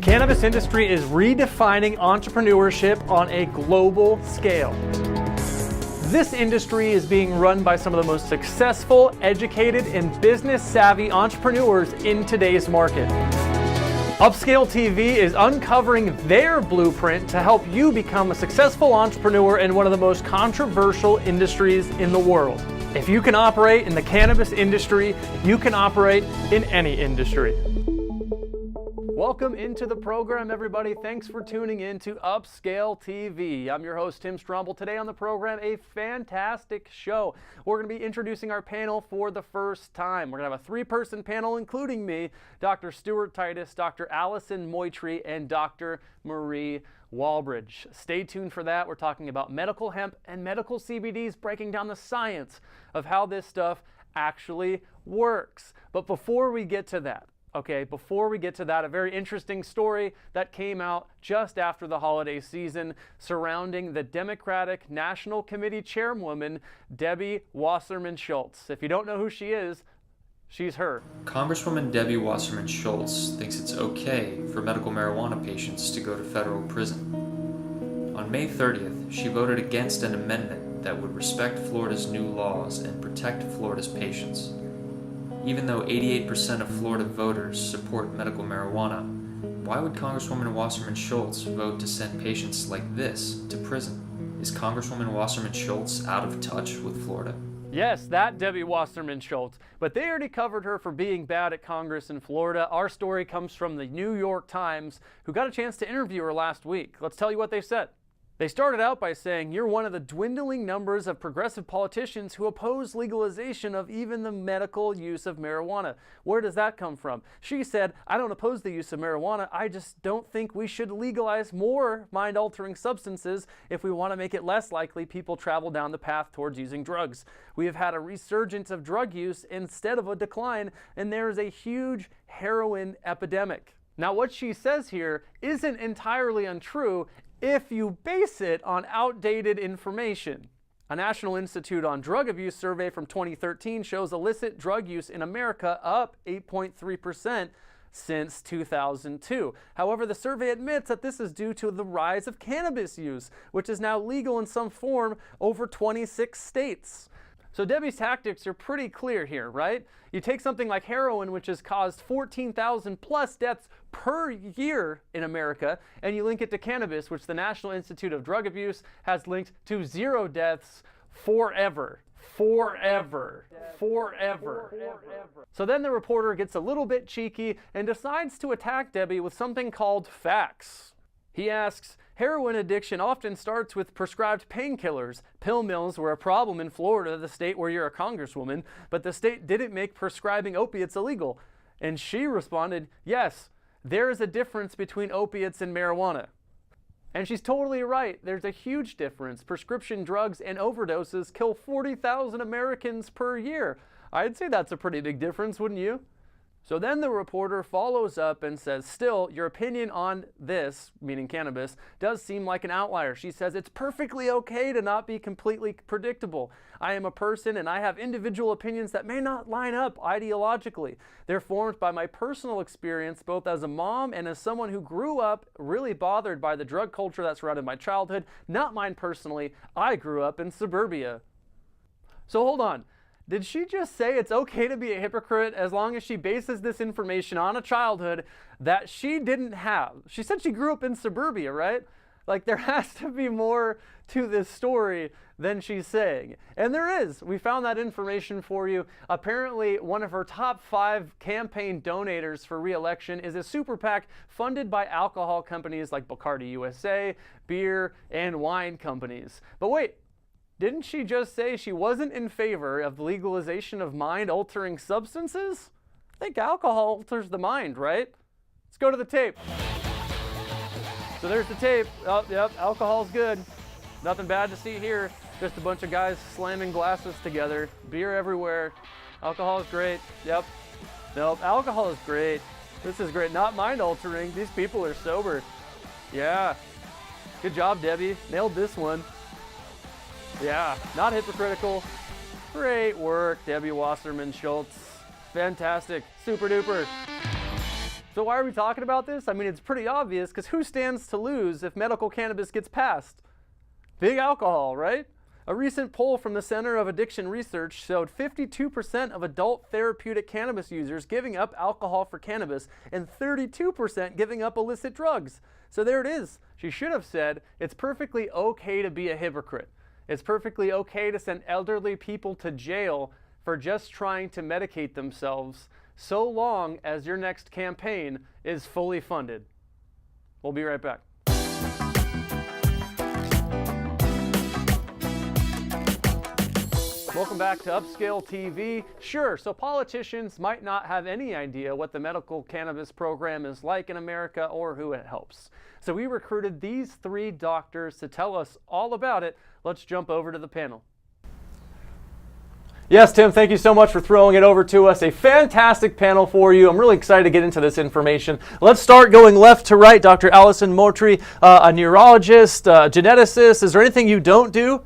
cannabis industry is redefining entrepreneurship on a global scale. This industry is being run by some of the most successful, educated, and business-savvy entrepreneurs in today's market. Upscale TV is uncovering their blueprint to help you become a successful entrepreneur in one of the most controversial industries in the world. If you can operate in the cannabis industry, you can operate in any industry. Welcome into the program, everybody. Thanks for tuning in to Upscale TV. I'm your host, Tim Stromble. Today on the program, a fantastic show. We're going to be introducing our panel for the first time. We're going to have a three-person panel, including me, Dr. Stuart Titus, Dr. Allison Moitry, and Dr. Marie Walbridge. Stay tuned for that. We're talking about medical hemp and medical CBDs, breaking down the science of how this stuff actually works. But before we get to that, a very interesting story that came out just after the holiday season surrounding the Democratic National Committee chairwoman, Debbie Wasserman Schultz. If you don't know who she is, she's her. Congresswoman Debbie Wasserman Schultz thinks it's okay for medical marijuana patients to go to federal prison. On May 30th, she voted against an amendment that would respect Florida's new laws and protect Florida's patients. Even though 88% of Florida voters support medical marijuana, why would Congresswoman Wasserman Schultz vote to send patients like this to prison? Is Congresswoman Wasserman Schultz out of touch with Florida? Yes, that Debbie Wasserman Schultz. But they already covered her for being bad at Congress in Florida. Our story comes from the New York Times, who got a chance to interview her last week. Let's tell you what they said. They started out by saying, "You're one of the dwindling numbers of progressive politicians who oppose legalization of even the medical use of marijuana. Where does that come from?" She said, "I don't oppose the use of marijuana. I just don't think we should legalize more mind-altering substances if we want to make it less likely people travel down the path towards using drugs. We have had a resurgence of drug use instead of a decline, and there is a huge heroin epidemic." Now, what she says here isn't entirely untrue if you base it on outdated information. A National Institute on Drug Abuse survey from 2013 shows illicit drug use in America up 8.3% since 2002. However, the survey admits that this is due to the rise of cannabis use, which is now legal in some form over 26 states. So Debbie's tactics are pretty clear here, right? You take something like heroin, which has caused 14,000 plus deaths per year in America, and you link it to cannabis, which the National Institute of Drug Abuse has linked to 0 deaths forever. Forever. So then the reporter gets a little bit cheeky and decides to attack Debbie with something called facts. He asks, "Heroin addiction often starts with prescribed painkillers. Pill mills were a problem in Florida, the state where you're a congresswoman, but the state didn't make prescribing opiates illegal." And she responded, "Yes, there is a difference between opiates and marijuana." And she's totally right. There's a huge difference. Prescription drugs and overdoses kill 40,000 Americans per year. I'd say that's a pretty big difference, wouldn't you? So then the reporter follows up and says, "Still, your opinion on this," meaning cannabis, "does seem like an outlier." She says, "It's perfectly okay to not be completely predictable. I am a person and I have individual opinions that may not line up ideologically. They're formed by my personal experience, both as a mom and as someone who grew up really bothered by the drug culture that surrounded my childhood. Not mine personally. I grew up in suburbia." So hold on. Did she just say it's okay to be a hypocrite as long as she bases this information on a childhood that she didn't have? She said she grew up in suburbia, right? Like, there has to be more to this story than she's saying. And there is. We found that information for you. Apparently, one of her top 5 campaign donators for re-election is a super PAC funded by alcohol companies like Bacardi USA, beer, and wine companies. But wait. Didn't she just say she wasn't in favor of the legalization of mind-altering substances? I think alcohol alters the mind, right? Let's go to the tape. So there's the tape. Oh, yep, alcohol's good. Nothing bad to see here. Just a bunch of guys slamming glasses together. Beer everywhere. Alcohol is great. Yep. Nope, alcohol is great. This is great. Not mind-altering. These people are sober. Yeah. Good job, Debbie. Nailed this one. Yeah, not hypocritical. Great work, Debbie Wasserman Schultz. Fantastic. Super duper. So why are we talking about this? I mean, it's pretty obvious, because who stands to lose if medical cannabis gets passed? Big alcohol, right? A recent poll from the Center of Addiction Research showed 52% of adult therapeutic cannabis users giving up alcohol for cannabis and 32% giving up illicit drugs. So there it is. She should have said, it's perfectly okay to be a hypocrite. It's perfectly okay to send elderly people to jail for just trying to medicate themselves, so long as your next campaign is fully funded. We'll be right back. Welcome back to Upscale TV. Sure, so politicians might not have any idea what the medical cannabis program is like in America or who it helps. So we recruited these 3 doctors to tell us all about it. Let's jump over to the panel. Yes, Tim, thank you so much for throwing it over to us. A fantastic panel for you. I'm really excited to get into this information. Let's start going left to right. Dr. Allison Moultrie, a neurologist, geneticist. Is there anything you don't do?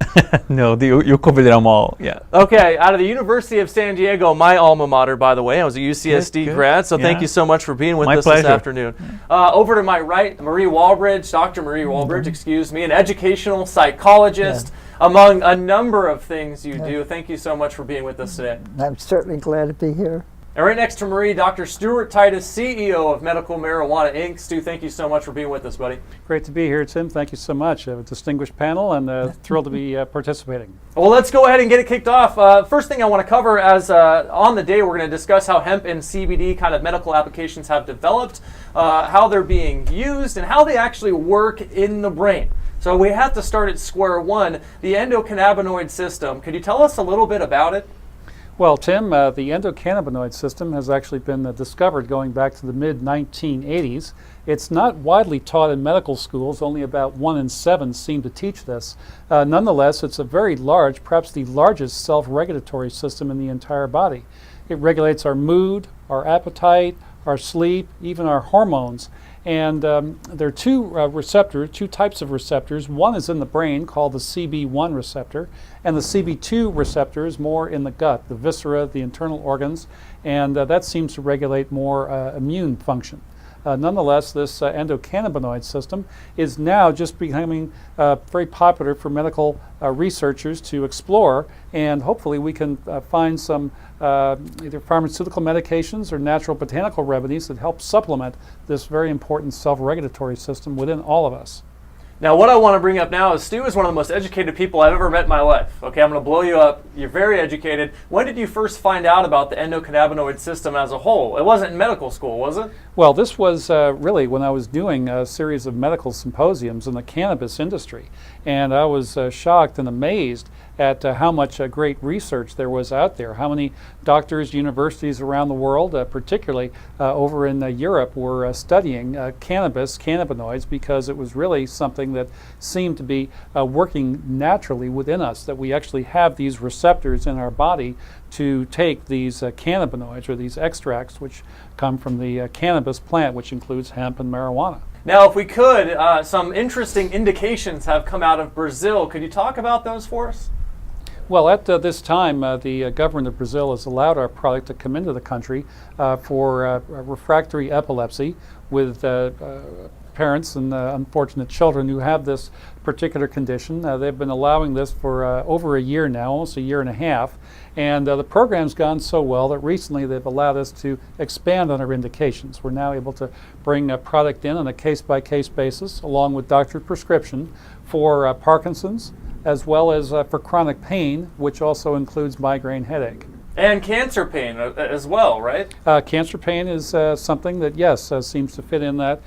No, you covered them all, yeah. Okay, out of the University of San Diego, my alma mater, by the way. I was a UCSD grad, so thank you so much for being with us this afternoon. Over to my right, Marie Walbridge, Dr. Marie Walbridge, excuse me, an educational psychologist. Among a number of things you do. Thank you so much for being with us today. I'm certainly glad to be here. And right next to Marie, Dr. Stuart Titus, CEO of Medical Marijuana Inc. Stu, thank you so much for being with us, buddy. Great to be here, Tim. Thank you so much. A distinguished panel, and thrilled to be participating. Well, let's go ahead and get it kicked off. First thing I want to cover, as on the day, we're going to discuss how hemp and CBD kind of medical applications have developed, how they're being used, and how they actually work in the brain. So we have to start at square one, the endocannabinoid system. Could you tell us a little bit about it? Well, Tim, the endocannabinoid system has actually been discovered going back to the mid-1980s. It's not widely taught in medical schools. Only about 1 in 7 seem to teach this. Nonetheless, it's a very large, perhaps the largest self-regulatory system in the entire body. It regulates our mood, our appetite, our sleep, even our hormones. And there are 2 types of receptors. One is in the brain called the CB1 receptor, and the CB2 receptor is more in the gut, the viscera, the internal organs, and that seems to regulate more immune function. Nonetheless, this endocannabinoid system is now just becoming very popular for medical researchers to explore, and hopefully we can find some either pharmaceutical medications or natural botanical remedies that help supplement this very important self-regulatory system within all of us. Now, what I want to bring up now is Stu is one of the most educated people I've ever met in my life. Okay, I'm going to blow you up. You're very educated. When did you first find out about the endocannabinoid system as a whole? It wasn't in medical school, was it? Well, this was really when I was doing a series of medical symposiums in the cannabis industry. And I was shocked and amazed at how much great research there was out there, how many doctors, universities around the world, particularly over in Europe, were studying cannabinoids, because it was really something that seemed to be working naturally within us, that we actually have these receptors in our body to take these cannabinoids, or these extracts, which come from the cannabis plant, which includes hemp and marijuana. Now, if we could, some interesting indications have come out of Brazil. Could you talk about those for us? Well, at this time, the government of Brazil has allowed our product to come into the country for refractory epilepsy with parents and unfortunate children who have this particular condition. They've been allowing this for over a year now, almost a year and a half. And the program's gone so well that recently they've allowed us to expand on our indications. We're now able to bring a product in on a case-by-case basis, along with doctor's prescription, for Parkinson's, as well as for chronic pain, which also includes migraine headache. And cancer pain as well, right? Cancer pain is something that, yes, seems to fit in that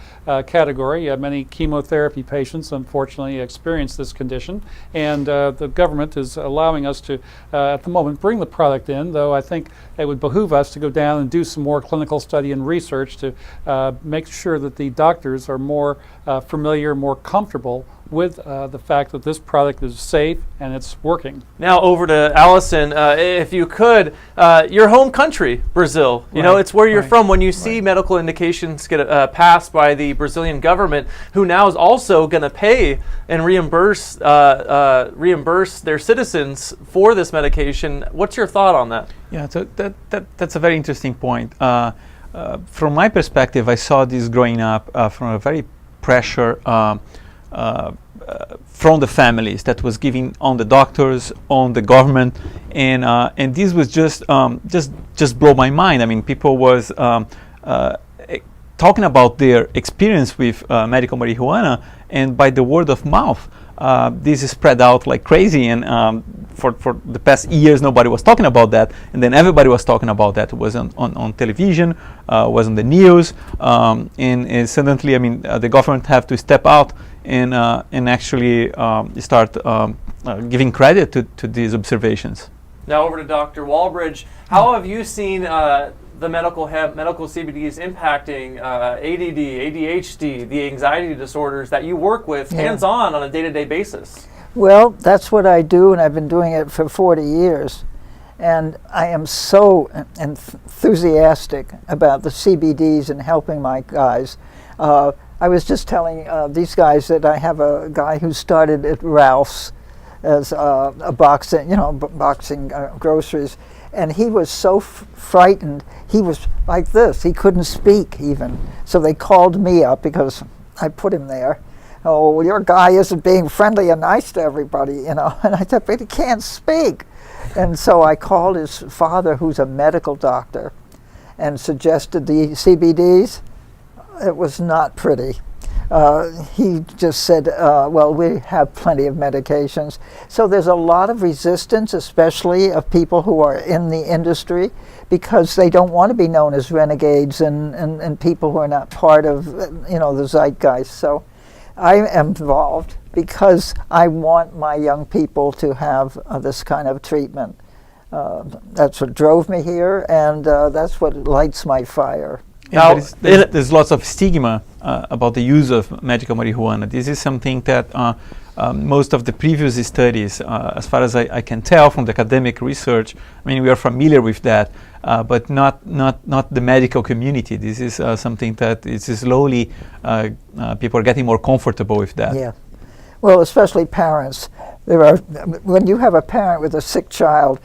category. Many chemotherapy patients, unfortunately, experience this condition, and the government is allowing us to, at the moment, bring the product in, though I think it would behoove us to go down and do some more clinical study and research to make sure that the doctors are more familiar, more comfortable with the fact that this product is safe and it's working. Now over to Allison, if you could, your home country, Brazil, you know, it's where you're from. When you see medical indications get passed by the Brazilian government, who now is also going to pay and reimburse their citizens for this medication, what's your thought on that? Yeah, so that's a very interesting point. from my perspective, I saw this growing up from a very pressure from the families that was giving on the doctors, on the government, and this was just blow my mind. I mean, people was talking about their experience with medical marijuana, and by the word of mouth, this is spread out like crazy. And for the past years, nobody was talking about that, and then everybody was talking about that. It was on television, was on the news, and suddenly, I mean, the government have to step out and actually start giving credit to these observations. Now over to Dr. Walbridge. How have you seen the medical CBDs impacting ADD, ADHD, the anxiety disorders that you work with hands-on on a day-to-day basis? Well, that's what I do, and I've been doing it for 40 years. And I am so enthusiastic about the CBDs and helping my guys. I was just telling these guys that I have a guy who started at Ralph's as a boxing, boxing groceries, and he was so frightened. He was like this. He couldn't speak even. So they called me up because I put him there. Oh, well, your guy isn't being friendly and nice to everybody, And I said, but he can't speak. And so I called his father, who's a medical doctor, and suggested the CBDs. It was not pretty. He just said, well, we have plenty of medications. So there's a lot of resistance, especially of people who are in the industry, because they don't want to be known as renegades and people who are not part of the zeitgeist. So I am involved because I want my young people to have this kind of treatment. That's what drove me here, and that's what lights my fire. Now, there's lots of stigma about the use of medical marijuana. This is something that most of the previous studies, as far as I can tell from the academic research, I mean, we are familiar with that, but not the medical community. This is something that is slowly, people are getting more comfortable with that. Yeah. Well, especially parents. When you have a parent with a sick child,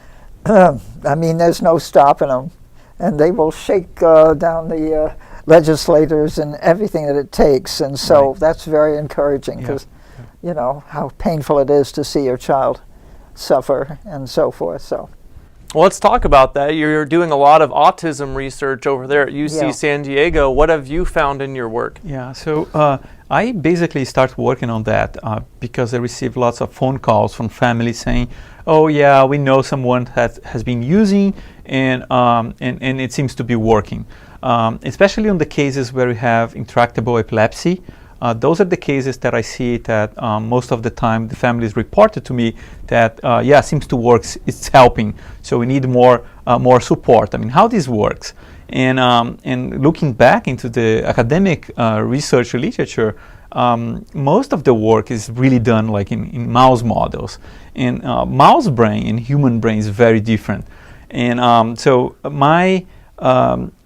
I mean, there's no stopping them. And they will shake down the legislators and everything that it takes. And so that's very encouraging because, how painful it is to see your child suffer and so forth. So, well, let's talk about that. You're doing a lot of autism research over there at UC San Diego. What have you found in your work? Yeah, so I basically start working on that because I receive lots of phone calls from families saying, oh yeah, we know someone has been using and it seems to be working. Especially on the cases where we have intractable epilepsy. Those are the cases that I see that most of the time the families reported to me that seems to work, it's helping. So we need more support. I mean, how this works. And looking back into the academic research literature, most of the work is really done like in mouse models. And mouse brain and human brain is very different. And so my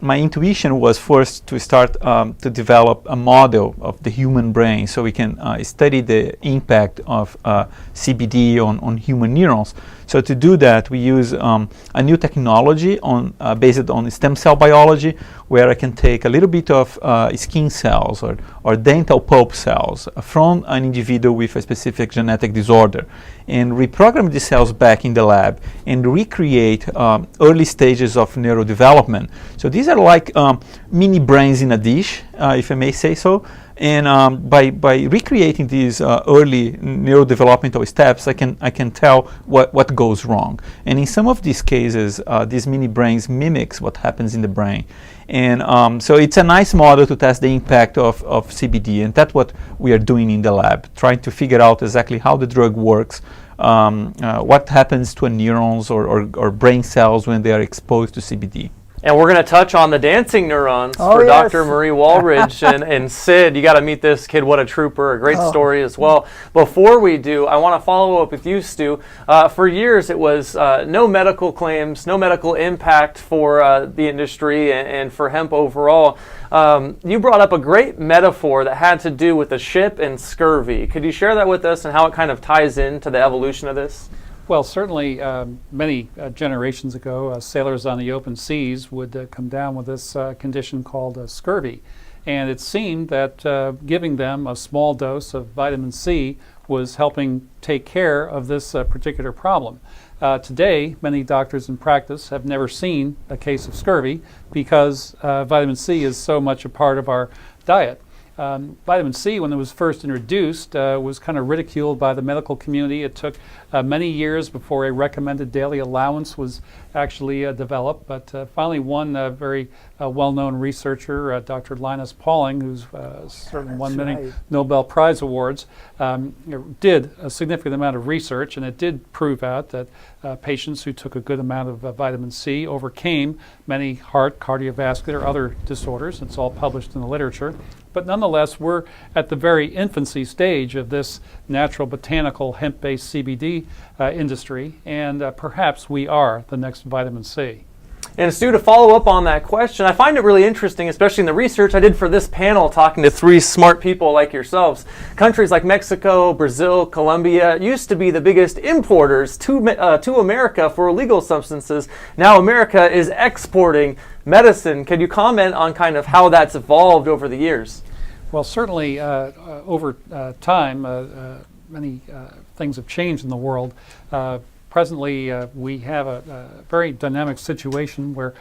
intuition was first to start to develop a model of the human brain so we can study the impact of CBD on human neurons. So to do that, we use a new technology based on stem cell biology, where I can take a little bit of skin cells or dental pulp cells from an individual with a specific genetic disorder and reprogram the cells back in the lab and recreate early stages of neurodevelopment. So these are like mini brains in a dish, if I may say so. And by recreating these early neurodevelopmental steps, I can tell what goes wrong. And in some of these cases, these mini brains mimics what happens in the brain. And so it's a nice model to test the impact of CBD, and that's what we are doing in the lab, trying to figure out exactly how the drug works, what happens to neurons or brain cells when they are exposed to CBD. And we're going to touch on the dancing neurons for yes. Dr. Marie Walbridge and Sid. You got to meet this kid. What a trooper. A great story as well. Before we do, I want to follow up with you, Stu. For years, it was no medical claims, no medical impact for the industry and for hemp overall. You brought up a great metaphor that had to do with the ship and scurvy. Could you share that with us and how it kind of ties into the evolution of this? Well, certainly many generations ago, sailors on the open seas would come down with this condition called scurvy. And it seemed that giving them a small dose of vitamin C was helping take care of this particular problem. Today, many doctors in practice have never seen a case of scurvy because vitamin C is so much a part of our diet. Vitamin C, when it was first introduced, was kind of ridiculed by the medical community. It took many years before a recommended daily allowance was actually developed, but finally one very well-known researcher, Dr. Linus Pauling, who's certainly won many Nobel Prize awards, did a significant amount of research, and it did prove out that patients who took a good amount of vitamin C overcame many heart, cardiovascular, other disorders. It's all published in the literature. But nonetheless, we're at the very infancy stage of this natural botanical hemp-based CBD industry, and perhaps we are the next vitamin C. And Stu, to follow up on that question, I find it really interesting, especially in the research I did for this panel, talking to three smart people like yourselves. Countries like Mexico, Brazil, Colombia used to be the biggest importers to America for illegal substances. Now America is exporting medicine. Can you comment on kind of how that's evolved over the years? Well, certainly over time, many things have changed in the world. Presently, we have a very dynamic situation where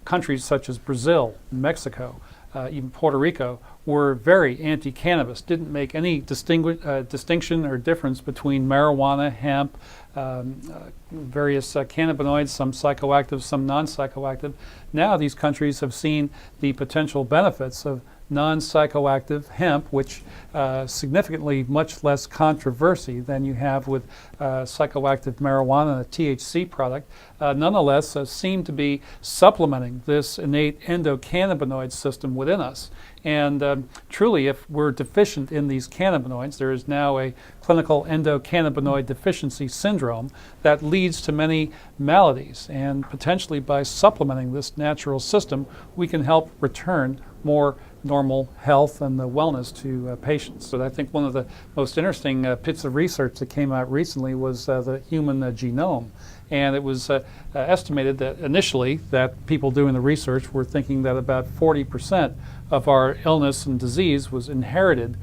countries such as Brazil, Mexico, even Puerto Rico were very anti-cannabis, didn't make any distinction or difference between marijuana, hemp, various cannabinoids, some psychoactive, some non-psychoactive. Now these countries have seen the potential benefits of non-psychoactive hemp, which significantly much less controversy than you have with psychoactive marijuana, a THC product, nonetheless seem to be supplementing this innate endocannabinoid system within us. And truly, if we're deficient in these cannabinoids, there is now a clinical endocannabinoid deficiency syndrome that leads to many maladies. And potentially by supplementing this natural system, we can help return more normal health and wellness to patients. But I think one of the most interesting bits of research that came out recently was the human genome. And it was estimated that initially that people doing the research were thinking that about 40% of our illness and disease was inherited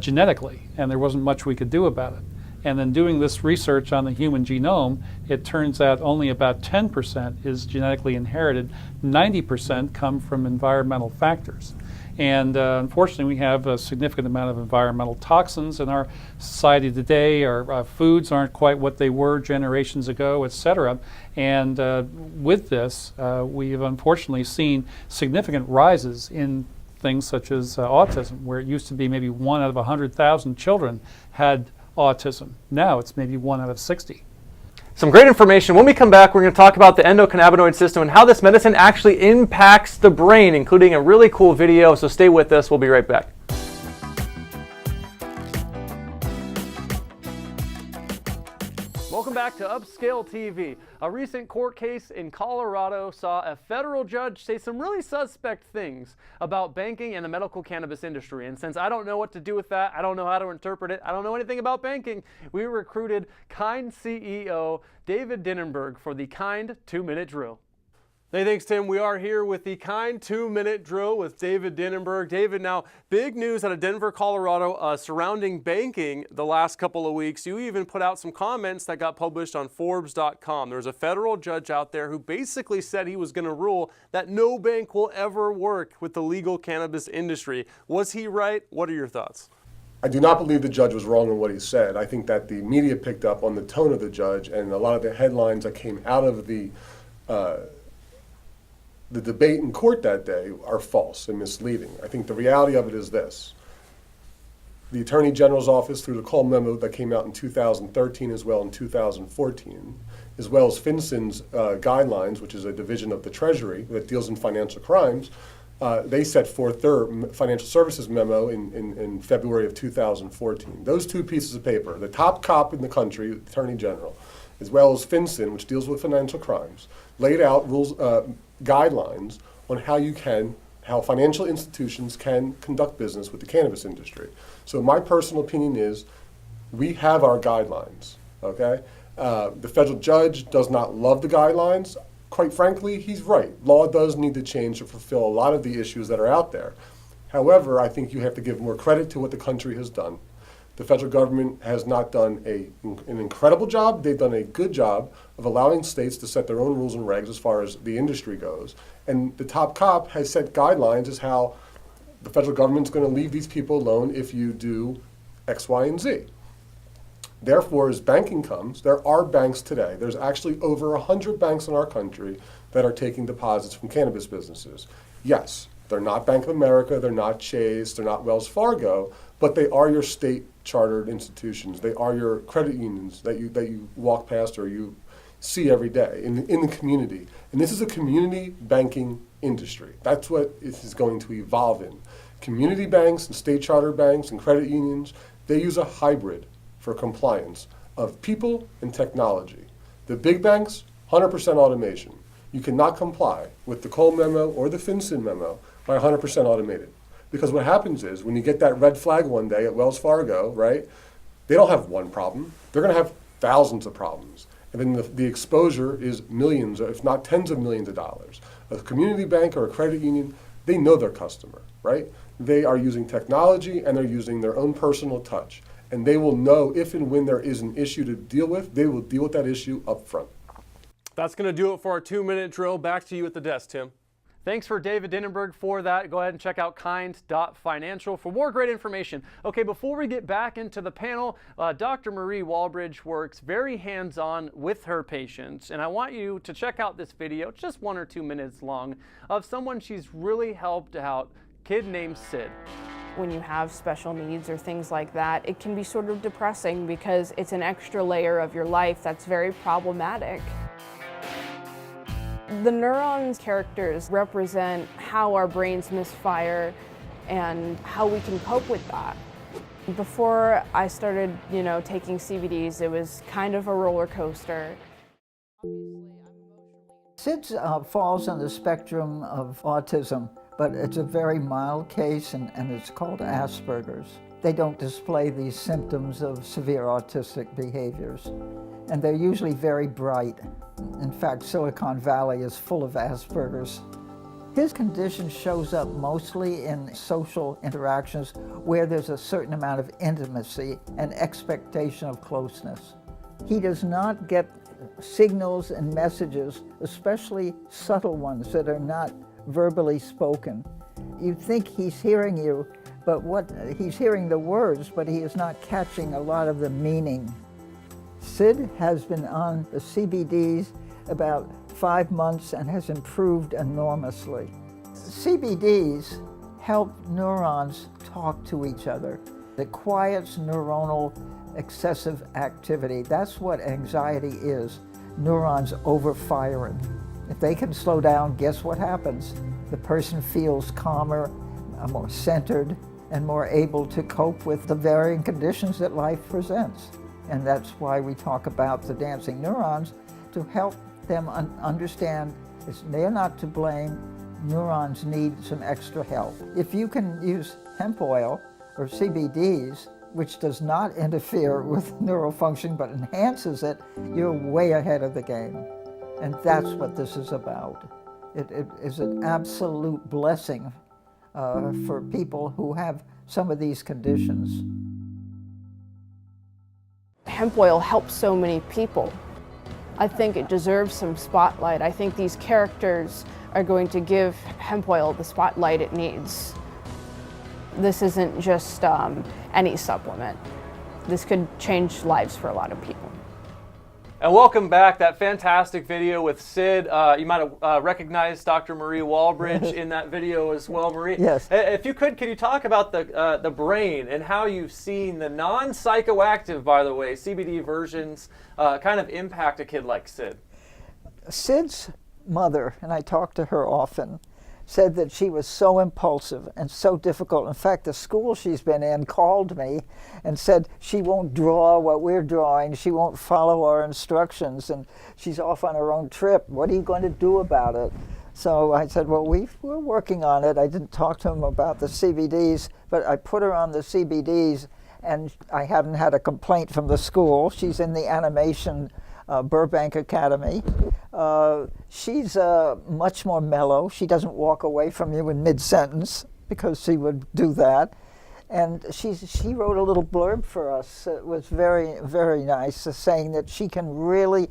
genetically, and there wasn't much we could do about it. And then doing this research on the human genome, it turns out only about 10% is genetically inherited. 90% come from environmental factors. And unfortunately, we have a significant amount of environmental toxins in our society today. Our foods aren't quite what they were generations ago, et cetera. And with this, we've unfortunately seen significant rises in things such as autism, where it used to be maybe 1 out of 100,000 children had autism. Now it's maybe 1 out of 60. Some great information. When we come back, we're going to talk about the endocannabinoid system and how this medicine actually impacts the brain, including a really cool video. So stay with us. We'll be right back. Welcome back to Upscale TV. A recent court case in Colorado saw a federal judge say some really suspect things about banking and the medical cannabis industry. And since I don't know what to do with that, I don't know how to interpret it, I don't know anything about banking, we recruited KIND CEO David Dinenberg for the KIND 2-Minute Drill. Hey, thanks, Tim. We are here with the KIND 2-Minute Drill with David Dinenberg. David, now, big news out of Denver, Colorado surrounding banking the last couple of weeks. You even put out some comments that got published on Forbes.com. There's a federal judge out there who basically said he was going to rule that no bank will ever work with the legal cannabis industry. Was he right? What are your thoughts? I do not believe the judge was wrong in what he said. I think that the media picked up on the tone of the judge, and a lot of the headlines that came out of the debate in court that day are false and misleading. I think the reality of it is this. The Attorney General's office, through the call memo that came out in 2013 as well in 2014, as well as FinCEN's guidelines, which is a division of the Treasury that deals in financial crimes, they set forth their financial services memo in February of 2014. Those two pieces of paper, the top cop in the country, the Attorney General, as well as FinCEN, which deals with financial crimes, laid out rules, guidelines on how financial institutions can conduct business with the cannabis industry. So my personal opinion is we have our guidelines, okay? The federal judge does not love the guidelines. Quite frankly, he's right. Law does need to change to fulfill a lot of the issues that are out there. However, I think you have to give more credit to what the country has done. The federal government has not done an incredible job. They've done a good job of allowing states to set their own rules and regs as far as the industry goes. And the top cop has set guidelines as how the federal government's going to leave these people alone if you do X, Y, and Z. Therefore, as banking comes, there are banks today. There's actually over 100 banks in our country that are taking deposits from cannabis businesses. Yes, they're not Bank of America, they're not Chase, they're not Wells Fargo, but they are your state chartered institutions. They are your credit unions that you walk past or you see every day in the community. And this is a community banking industry. That's what it is going to evolve in. Community banks and state charter banks and credit unions, they use a hybrid for compliance of people and technology. The big banks, 100% automation. You cannot comply with the Cole memo or the FinCEN memo by 100% automated. Because what happens is when you get that red flag one day at Wells Fargo, right, they don't have one problem. They're going to have thousands of problems. And then the exposure is millions, if not tens of millions of dollars. A community bank or a credit union, they know their customer, right? They are using technology and they're using their own personal touch. And they will know if and when there is an issue to deal with, they will deal with that issue up front. That's going to do it for our 2-minute drill. Back to you at the desk, Tim. Thanks for David Dinenberg for that. Go ahead and check out kind.financial for more great information. Okay, before we get back into the panel, Dr. Marie Walbridge works very hands-on with her patients, and I want you to check out this video, just 1 or 2 minutes long, of someone she's really helped out, a kid named Sid. When you have special needs or things like that, it can be sort of depressing because it's an extra layer of your life that's very problematic. The neurons characters represent how our brains misfire and how we can cope with that. Before I started, taking CBDs, it was kind of a roller coaster. Sid falls on the spectrum of autism, but it's a very mild case and it's called Asperger's. They don't display these symptoms of severe autistic behaviors, and they're usually very bright. In fact, Silicon Valley is full of Asperger's. His condition shows up mostly in social interactions where there's a certain amount of intimacy and expectation of closeness. He does not get signals and messages, especially subtle ones that are not verbally spoken. You think he's hearing you, but he's hearing the words, but he is not catching a lot of the meaning. Sid has been on the CBDs about 5 months and has improved enormously. CBDs help neurons talk to each other. It quiets neuronal excessive activity. That's what anxiety is, neurons overfiring. If they can slow down, guess what happens? The person feels calmer, more centered, and more able to cope with the varying conditions that life presents. And that's why we talk about the dancing neurons, to help them understand they're not to blame. Neurons need some extra help. If you can use hemp oil or CBDs, which does not interfere with neural function but enhances it, you're way ahead of the game. And that's what this is about. It is an absolute blessing for people who have some of these conditions. Hemp oil helps so many people. I think it deserves some spotlight. I think these characters are going to give hemp oil the spotlight it needs. This isn't just any supplement. This could change lives for a lot of people. And welcome back. That fantastic video with Sid. You might have recognized Dr. Marie Walbridge in that video as well, Marie. Yes. If you could you talk about the brain and how you've seen the non-psychoactive, by the way, CBD versions kind of impact a kid like Sid? Sid's mother, and I talk to her often, said that she was so impulsive and so difficult. In fact, the school she's been in called me and said she won't draw what we're drawing, she won't follow our instructions, and she's off on her own trip. What are you going to do about it? So I said, well, we're working on it. I didn't talk to him about the CBDs, but I put her on the CBDs, and I haven't had a complaint from the school. She's in the animation Burbank Academy. She's much more mellow. She doesn't walk away from you in mid-sentence because she would do that. And she wrote a little blurb for us. It was very, very nice, saying that she can really,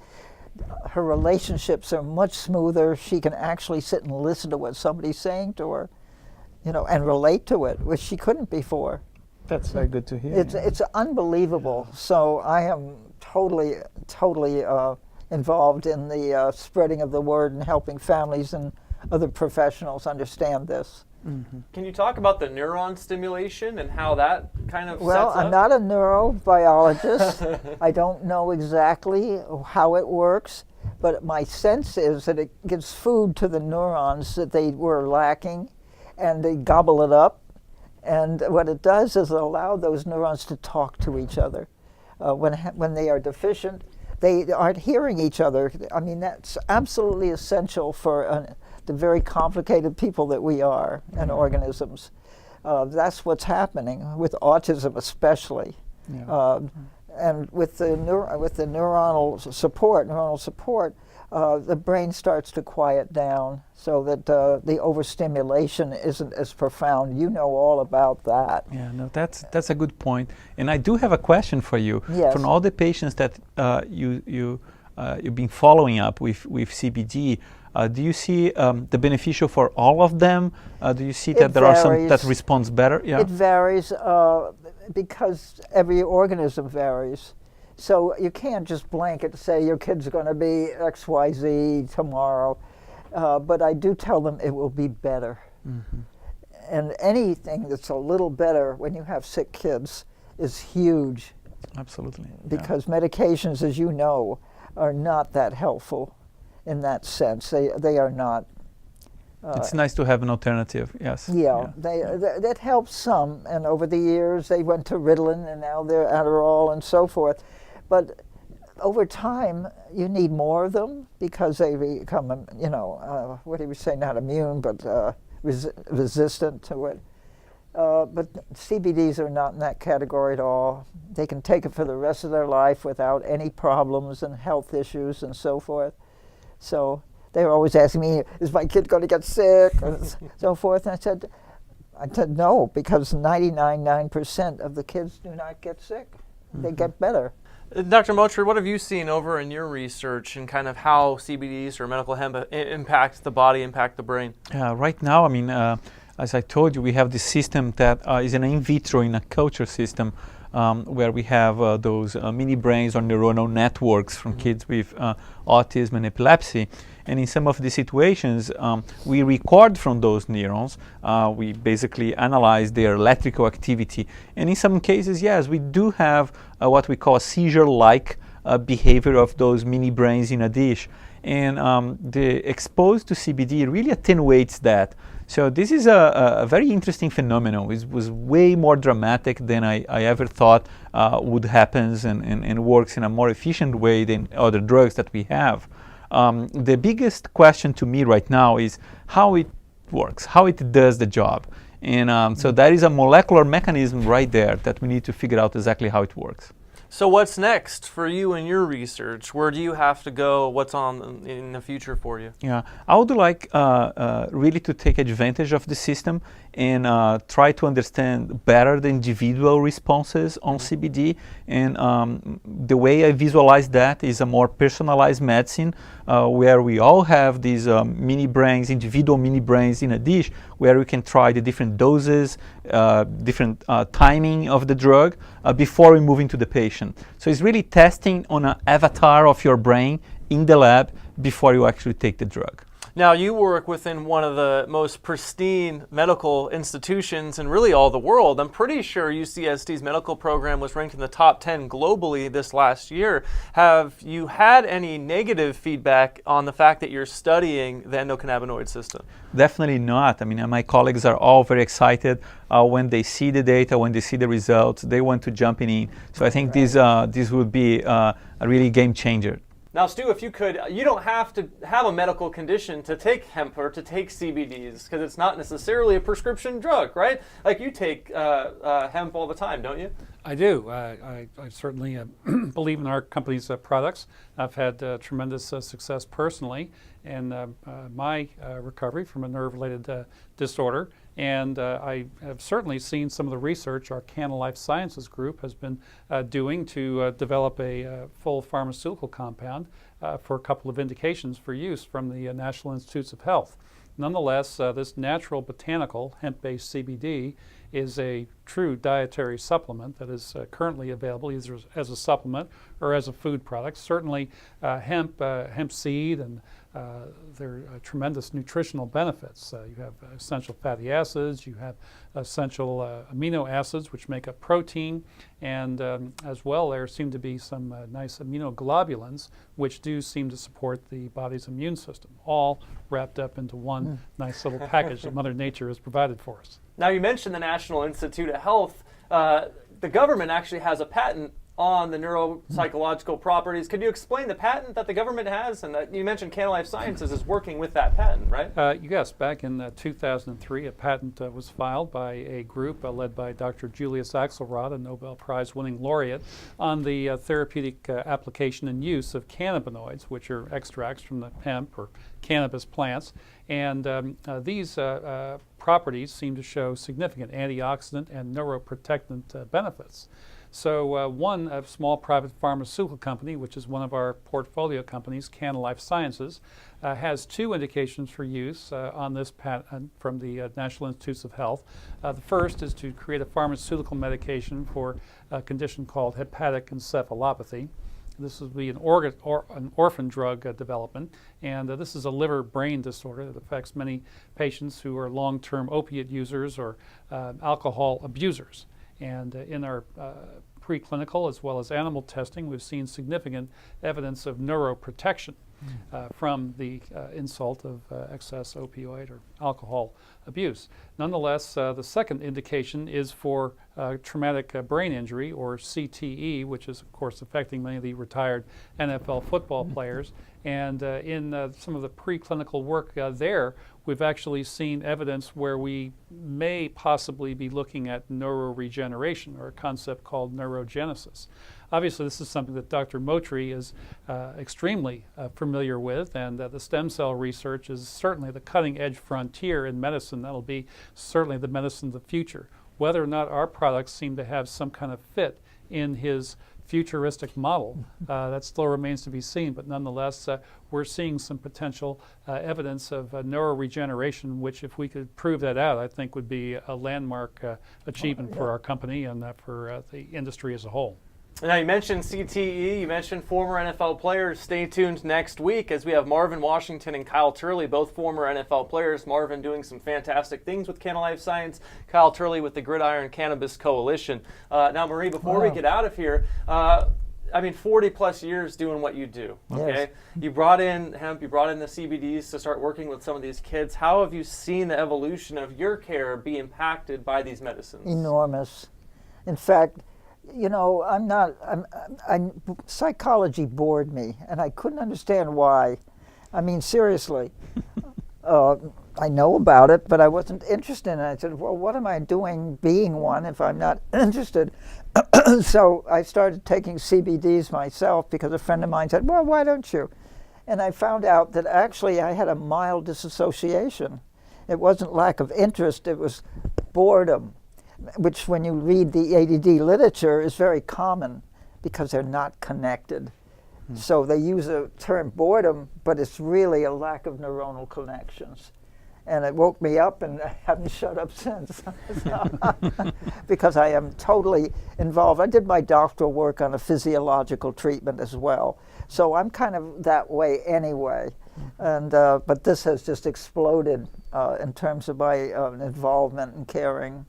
her relationships are much smoother. She can actually sit and listen to what somebody's saying to her, you know, and relate to it, which she couldn't before. That's very good to hear. It's unbelievable. So I am totally involved in the spreading of the word and helping families and other professionals understand this. Mm-hmm. Can you talk about the neuron stimulation and how that kind of Well, sets I'm up? not a neurobiologist. I don't know exactly how it works, but my sense is that it gives food to the neurons that they were lacking, and they gobble it up. And what it does is allow those neurons to talk to each other. When they are deficient, they aren't hearing each other. I mean, that's absolutely essential for the very complicated people that we are and organisms. That's what's happening with autism especially. Yeah. And with the neuronal support, the brain starts to quiet down so that the overstimulation isn't as profound. You know all about that. Yeah, no, that's a good point. And I do have a question for you. Yes. From all the patients that you've been following up with CBD, do you see the beneficial for all of them? Do you see that there are some that responds better? Yeah. It varies because every organism varies. So you can't just blanket say your kid's going to be XYZ tomorrow. But I do tell them it will be better. Mm-hmm. And anything that's a little better when you have sick kids is huge. Absolutely. Because medications, as you know, are not that helpful in that sense. They are not. It's nice to have an alternative, yes. Yeah. That helps some, and over the years they went to Ritalin and now they're Adderall and so forth. But over time, you need more of them because they become, what do you say, not immune, but resistant to it. But CBDs are not in that category at all. They can take it for the rest of their life without any problems and health issues and so forth. So they were always asking me, is my kid going to get sick and so forth? And I said no, because 99% of the kids do not get sick. Mm-hmm. They get better. Dr. Mocher, what have you seen over in your research and kind of how CBDs or medical hemp impact the body, impact the brain? Right now, I mean, as I told you, we have this system that is an in vitro in a culture system where we have those mini brains or neuronal networks from kids with autism and epilepsy. And in some of the situations, we record from those neurons. We basically analyze their electrical activity. And in some cases, yes, we do have what we call a seizure-like behavior of those mini brains in a dish. And the exposed to CBD really attenuates that. So this is a very interesting phenomenon. It was way more dramatic than I ever thought would happen and works in a more efficient way than other drugs that we have. The biggest question to me right now is how it works, how it does the job. And so that is a molecular mechanism right there that we need to figure out exactly how it works. So what's next for you and your research? Where do you have to go? What's on in the future for you? Yeah, I would like really to take advantage of the system and try to understand better the individual responses on CBD. And the way I visualize that is a more personalized medicine where we all have these mini brains, individual mini brains in a dish where we can try the different doses, different timing of the drug before we move into the patient. So it's really testing on an avatar of your brain in the lab before you actually take the drug. Now, you work within one of the most pristine medical institutions in really all the world. I'm pretty sure UCSD's medical program was ranked in the top 10 globally this last year. Have you had any negative feedback on the fact that you're studying the endocannabinoid system? Definitely not. I mean, my colleagues are all very excited when they see the data, when they see the results. They want to jump in. So I think this would be a really game changer. Now, Stu, if you could, you don't have to have a medical condition to take hemp or to take CBDs because it's not necessarily a prescription drug, right? Like you take hemp all the time, don't you? I do. I certainly believe in our company's products. I've had tremendous success personally in my recovery from a nerve-related disorder, and I have certainly seen some of the research our Canna Life Sciences group has been doing to develop a full pharmaceutical compound for a couple of indications for use from the National Institutes of Health. Nonetheless, this natural botanical hemp-based CBD is a true dietary supplement that is currently available either as a supplement or as a food product. Certainly hemp seed, and there are tremendous nutritional benefits. You have essential fatty acids, you have essential amino acids which make up protein, and as well there seem to be some nice immunoglobulins which do seem to support the body's immune system, all wrapped up into one nice little package that Mother Nature has provided for us. Now, you mentioned the National Institute of Health. The government actually has a patent on the neuropsychological properties. Could you explain the patent that the government has? And you mentioned Canna Life Sciences is working with that patent, right? Yes, back in 2003, a patent was filed by a group led by Dr. Julius Axelrod, a Nobel Prize-winning laureate, on the therapeutic application and use of cannabinoids, which are extracts from the hemp or cannabis plants. And these properties seem to show significant antioxidant and neuroprotectant benefits. So one small private pharmaceutical company, which is one of our portfolio companies, Canna Life Sciences, has two indications for use on this patent from the National Institutes of Health. The first is to create a pharmaceutical medication for a condition called hepatic encephalopathy. This will be an orphan drug development, and this is a liver-brain disorder that affects many patients who are long-term opiate users or alcohol abusers. And in our preclinical as well as animal testing, we've seen significant evidence of neuroprotection from the insult of excess opioid or alcohol abuse. Nonetheless, the second indication is for traumatic brain injury, or CTE, which is of course affecting many of the retired NFL football players. And in some of the preclinical work there, we've actually seen evidence where we may possibly be looking at neuroregeneration, or a concept called neurogenesis. Obviously, this is something that Dr. Motri is extremely familiar with, and the stem cell research is certainly the cutting-edge frontier in medicine. That'll be certainly the medicine of the future. Whether or not our products seem to have some kind of fit in his futuristic model, that still remains to be seen, but nonetheless we're seeing some potential evidence of neuroregeneration, which if we could prove that out, I think would be a landmark achievement for our company and for the industry as a whole. Now, you mentioned CTE, you mentioned former NFL players. Stay tuned next week as we have Marvin Washington and Kyle Turley, both former NFL players. Marvin doing some fantastic things with Canna Life Science, Kyle Turley with the Gridiron Cannabis Coalition. Now, Marie, before we get out of here, 40 plus years doing what you do, okay? Yes. You brought in hemp, you brought in the CBDs to start working with some of these kids. How have you seen the evolution of your care be impacted by these medicines? Enormous. In fact, you know, psychology bored me, and I couldn't understand why. I mean, seriously. I know about it, but I wasn't interested in it. I said, well, what am I doing being one if I'm not interested? So I started taking CBDs myself because a friend of mine said, well, why don't you? And I found out that actually I had a mild disassociation. It wasn't lack of interest, it was boredom, which when you read the ADD literature is very common because they're not connected. So they use the term boredom, but it's really a lack of neuronal connections. And it woke me up, and I haven't shut up since because I am totally involved. I did my doctoral work on a physiological treatment as well. So I'm kind of that way anyway. And but this has just exploded in terms of my involvement and caring.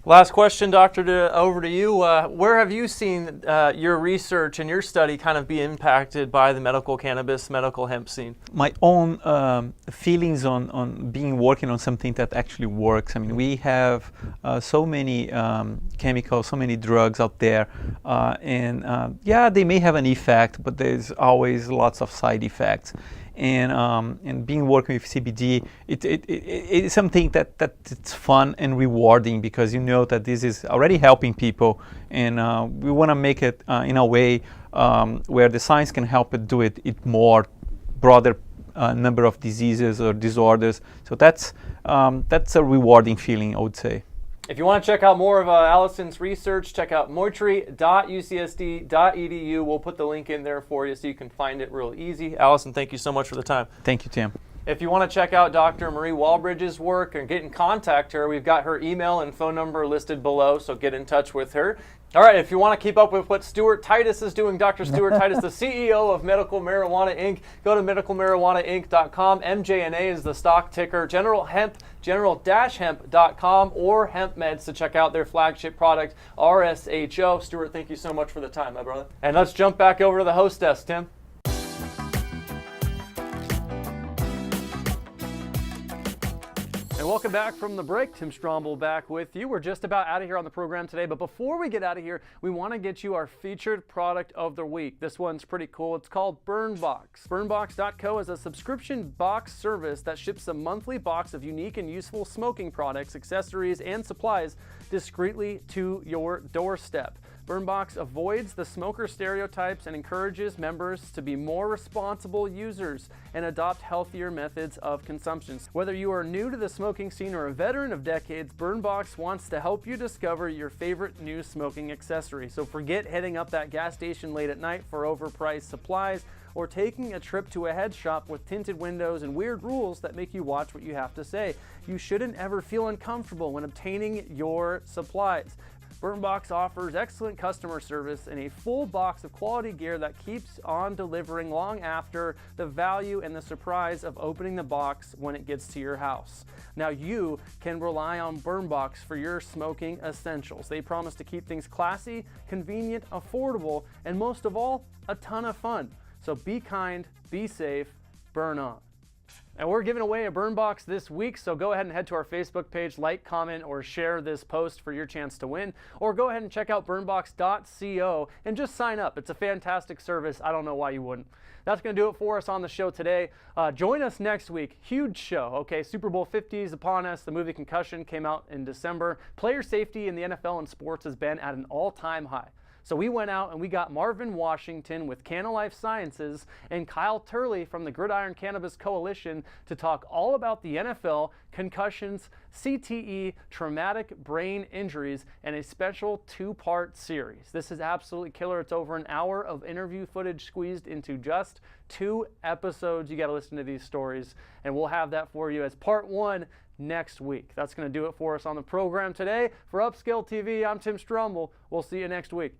Last question, Doctor, over to you. Where have you seen your research and your study kind of be impacted by the medical cannabis, medical hemp scene? My own feelings on working on something that actually works. I mean, we have so many chemicals, so many drugs out there, and yeah, they may have an effect, but there's always lots of side effects. and being working with CBD, it's something that it's fun and rewarding, because you know that this is already helping people, and we want to make it in a way where the science can help it do it more broader number of diseases or disorders. So that's a rewarding feeling, I would say. If you want to check out more of Allison's research, check out moitri.ucsd.edu. We'll put the link in there for you so you can find it real easy. Allison, thank you so much for the time. Thank you, Tim. If you want to check out Dr. Marie Walbridge's work and get in contact with her, we've got her email and phone number listed below, so get in touch with her. All right, if you want to keep up with what Stuart Titus is doing, Dr. Stuart Titus, the CEO of Medical Marijuana Inc., go to medicalmarijuanainc.com. MJNA is the stock ticker. General-hemp.com, or Hemp Meds to check out their flagship product, RSHO. Stuart, thank you so much for the time, my brother. And let's jump back over to the hostess, Tim. And welcome back from the break. Tim Stromble back with you. We're just about out of here on the program today, but before we get out of here, we want to get you our featured product of the week. This one's pretty cool. It's called BurnBox. BurnBox.co is a subscription box service that ships a monthly box of unique and useful smoking products, accessories, and supplies discreetly to your doorstep. BurnBox avoids the smoker stereotypes and encourages members to be more responsible users and adopt healthier methods of consumption. Whether you are new to the smoking scene or a veteran of decades, BurnBox wants to help you discover your favorite new smoking accessory. So forget heading up that gas station late at night for overpriced supplies, or taking a trip to a head shop with tinted windows and weird rules that make you watch what you have to say. You shouldn't ever feel uncomfortable when obtaining your supplies. BurnBox offers excellent customer service and a full box of quality gear that keeps on delivering long after the value and the surprise of opening the box when it gets to your house. Now you can rely on BurnBox for your smoking essentials. They promise to keep things classy, convenient, affordable, and most of all, a ton of fun. So be kind, be safe, burn on. And we're giving away a BurnBox this week, so go ahead and head to our Facebook page, like, comment, or share this post for your chance to win. Or go ahead and check out burnbox.co and just sign up. It's a fantastic service. I don't know why you wouldn't. That's going to do it for us on the show today. Join us next week. Huge show. Okay, Super Bowl 50 is upon us. The movie Concussion came out in December. Player safety in the NFL and sports has been at an all-time high. So we went out and we got Marvin Washington with Canna Life Sciences and Kyle Turley from the Gridiron Cannabis Coalition to talk all about the NFL, concussions, CTE, traumatic brain injuries, and a special two-part series. This is absolutely killer. It's over an hour of interview footage squeezed into just 2 episodes. You got to listen to these stories, and we'll have that for you as part 1 next week. That's going to do it for us on the program today. For Upscale TV, I'm Tim Stromble. We'll see you next week.